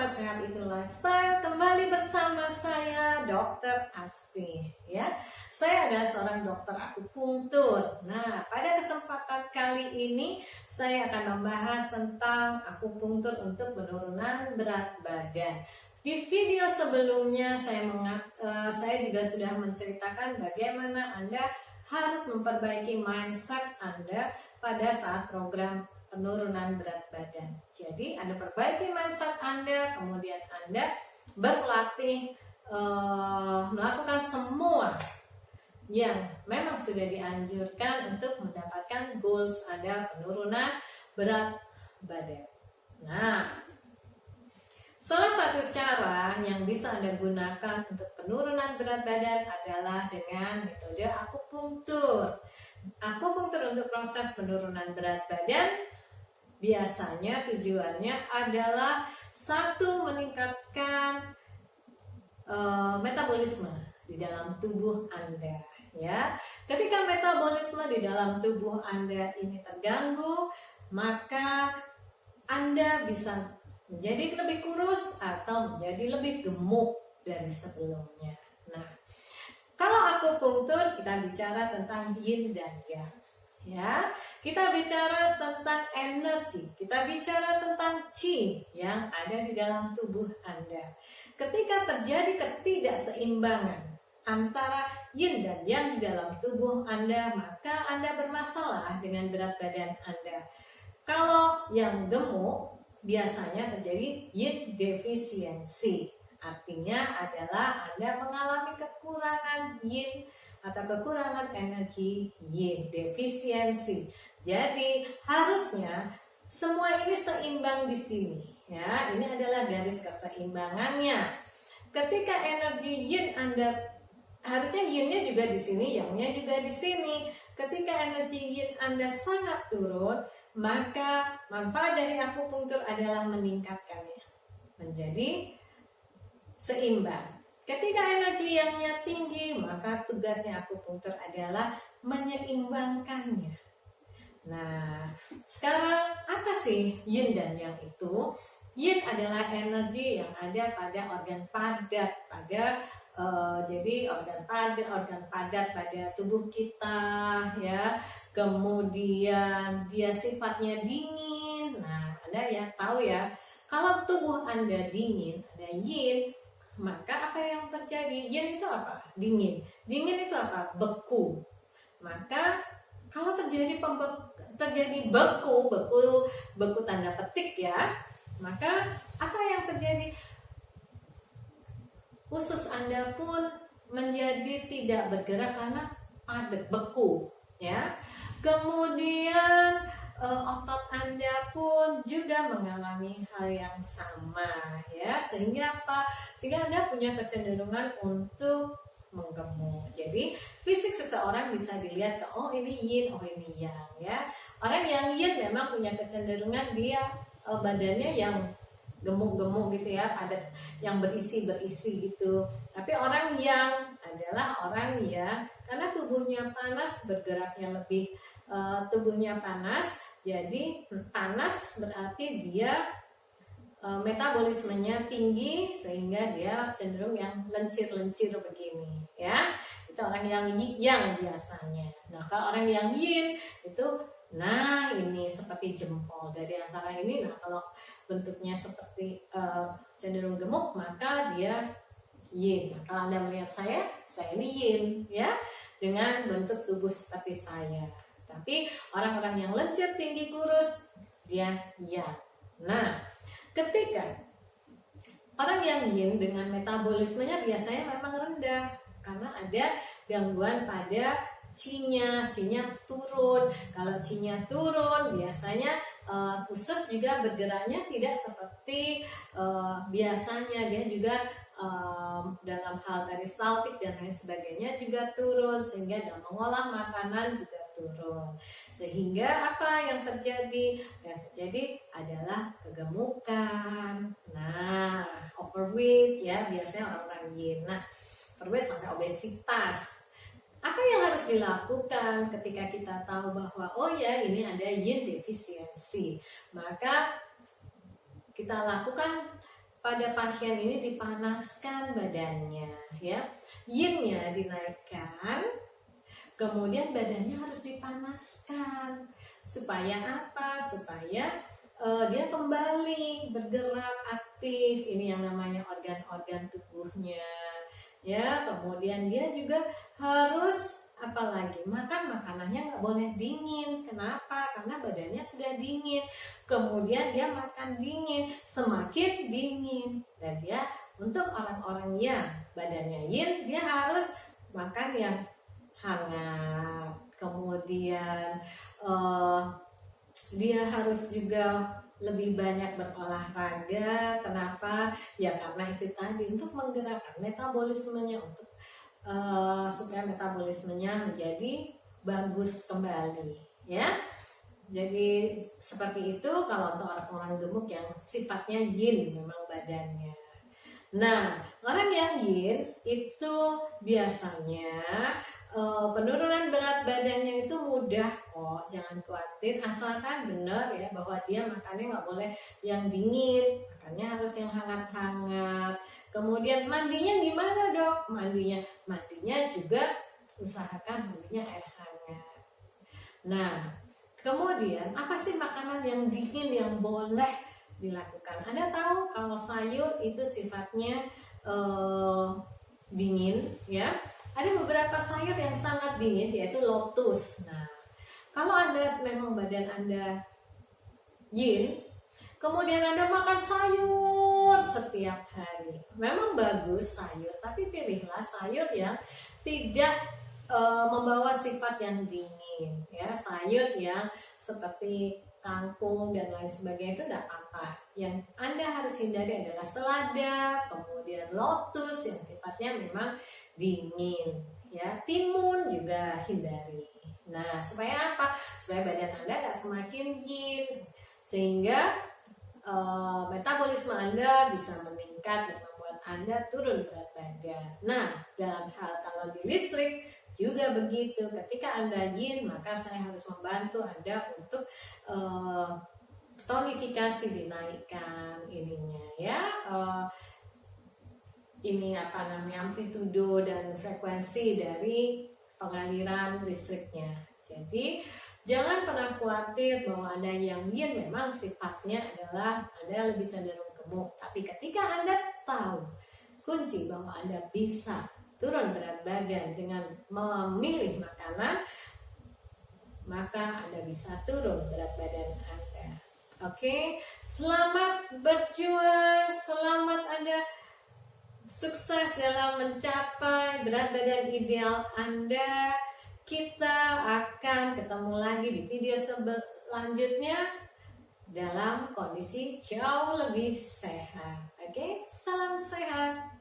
sahabat sehat itu lifestyle, kembali bersama saya Dr. Asti ya. Saya adalah seorang dokter akupunktur. Nah, pada kesempatan kali ini saya akan membahas tentang akupunktur untuk penurunan berat badan. Di video sebelumnya saya juga sudah menceritakan bagaimana Anda harus memperbaiki mindset Anda pada saat program penurunan berat badan. Jadi Anda perbaiki mindset Anda, kemudian Anda berlatih melakukan semua yang memang sudah dianjurkan untuk mendapatkan goals Anda penurunan berat badan. Nah, salah satu cara yang bisa Anda gunakan untuk penurunan berat badan adalah dengan metode akupunktur. Akupunktur untuk proses penurunan berat badan biasanya tujuannya adalah satu, meningkatkan metabolisme di dalam tubuh Anda ya. Ketika metabolisme di dalam tubuh Anda ini terganggu, maka Anda bisa menjadi lebih kurus atau menjadi lebih gemuk dari sebelumnya. Nah, kalau akupunktur kita bicara tentang yin dan yang. Ya, kita bicara tentang energi, kita bicara tentang qi yang ada di dalam tubuh Anda. Ketika terjadi ketidakseimbangan antara yin dan yang di dalam tubuh Anda, maka Anda bermasalah dengan berat badan Anda. Kalau yang gemuk, biasanya terjadi yin defisiensi. Artinya adalah Anda mengalami kekurangan yin atau kekurangan energi yin, defisiensi. Jadi harusnya semua ini seimbang di sini ya. Ini adalah garis keseimbangannya. Ketika energi yin Anda, harusnya yinnya juga di sini, yangnya juga di sini. Ketika energi yin Anda sangat turun, maka manfaat dari akupunktur adalah meningkatkannya menjadi seimbang. Ketika energi yangnya tinggi, maka tugasnya akupunktur adalah menyeimbangkannya. Nah, sekarang apa sih yin dan yang itu? Yin adalah energi yang ada pada organ padat, jadi organ padat pada tubuh kita ya. Kemudian dia sifatnya dingin. Nah, Anda ya tahu ya, kalau tubuh Anda dingin, ada yin, maka apa yang terjadi? Yin itu apa? Dingin. Dingin itu apa? Beku. Maka kalau terjadi beku tanda petik ya, maka apa yang terjadi? Usus Anda pun menjadi tidak bergerak karena padat, beku ya. Kemudian otot Anda pun juga mengalami hal yang sama ya, sehingga apa? Sehingga Anda punya kecenderungan untuk menggemuk. Jadi fisik seseorang bisa dilihat ke oh ini yin, oh ini yang ya. Orang yang yin memang punya kecenderungan dia badannya yang gemuk-gemuk gitu ya, padat, yang berisi gitu. Tapi orang yang adalah orang yang karena tubuhnya panas, bergeraknya lebih, tubuhnya panas. Jadi panas berarti dia metabolismenya tinggi sehingga dia cenderung yang lencir-lencir begini ya. Itu orang yang biasanya. Nah, kalau orang yang yin itu ini seperti jempol. Dari antara ini, nah kalau bentuknya seperti cenderung gemuk, maka dia yin. Nah, kalau Anda melihat saya ini yin ya, dengan bentuk tubuh seperti saya. Tapi orang-orang yang lencir, tinggi, kurus, dia yang. Nah, ketika orang yang yin dengan metabolismenya biasanya memang rendah karena ada gangguan pada qi-nya turun. Kalau qi-nya turun, biasanya usus juga bergeraknya tidak seperti biasanya. Dia juga dalam hal peristaltik dan lain sebagainya juga turun, sehingga dalam mengolah makanan juga turun. Sehingga apa yang terjadi? Yang terjadi adalah kegemukan. Nah, overweight ya, biasanya orang-orang yin. Nah, overweight sampai obesitas. Apa yang harus dilakukan ketika kita tahu bahwa oh ya ini ada yin defisiensi? Maka kita lakukan pada pasien ini dipanaskan badannya, ya. Yin-nya dinaikkan, kemudian badannya harus dipanaskan. Supaya apa? Supaya dia kembali bergerak aktif. Ini yang namanya organ-organ tubuhnya. Ya, kemudian dia juga harus apalagi makan makanannya nggak boleh dingin. Kenapa? Karena badannya sudah dingin. Kemudian dia makan dingin, semakin dingin. Dan dia untuk orang-orang yang badannya yin, dia harus makan yang hangat. Kemudian dia harus juga lebih banyak berolahraga. Kenapa? Ya karena itu tadi, untuk menggerakkan metabolismenya, untuk supaya metabolismenya menjadi bagus kembali, ya. Jadi seperti itu kalau untuk orang-orang gemuk yang sifatnya yin memang badannya. Nah, orang yang yin itu biasanya penurunan berat badannya itu mudah kok, jangan khawatir, asalkan benar ya bahwa dia makannya nggak boleh yang dingin, makannya harus yang hangat-hangat. Kemudian mandinya gimana dok? Mandinya juga usahakan mandinya air hangat. Nah, kemudian apa sih makanan yang dingin yang boleh dilakukan? Anda tahu kalau sayur itu sifatnya dingin, ya. Ada beberapa sayur yang sangat dingin, yaitu lotus. Nah, kalau Anda memang badan Anda yin, kemudian Anda makan sayur setiap hari, memang bagus sayur, tapi pilihlah sayur yang tidak membawa sifat yang dingin, ya. Sayur yang seperti kangkung dan lain sebagainya itu tidak apa. Yang Anda harus hindari adalah selada, kemudian lotus yang sifatnya memang dingin, ya. Timun juga hindari. Nah, supaya apa? Supaya badan Anda nggak semakin yin, sehingga metabolisme Anda bisa meningkat dan membuat Anda turun berat badan. Nah, dalam hal kalau di listrik juga begitu. Ketika Anda yin, maka saya harus membantu Anda untuk tonifikasi, dinaikkan ininya, ya. Ini apa namanya, amplitudo dan frekuensi dari pengaliran listriknya. Jadi jangan pernah khawatir bahwa Anda yang yin memang sifatnya adalah Anda lebih cenderung gemuk. Tapi ketika Anda tahu kunci bahwa Anda bisa turun berat badan dengan memilih makanan, maka Anda bisa turun berat badan Anda. Oke, selamat berjuang, selamat Anda sukses dalam mencapai berat badan ideal Anda. Kita akan ketemu lagi di video selanjutnya dalam kondisi jauh lebih sehat. Oke, salam sehat.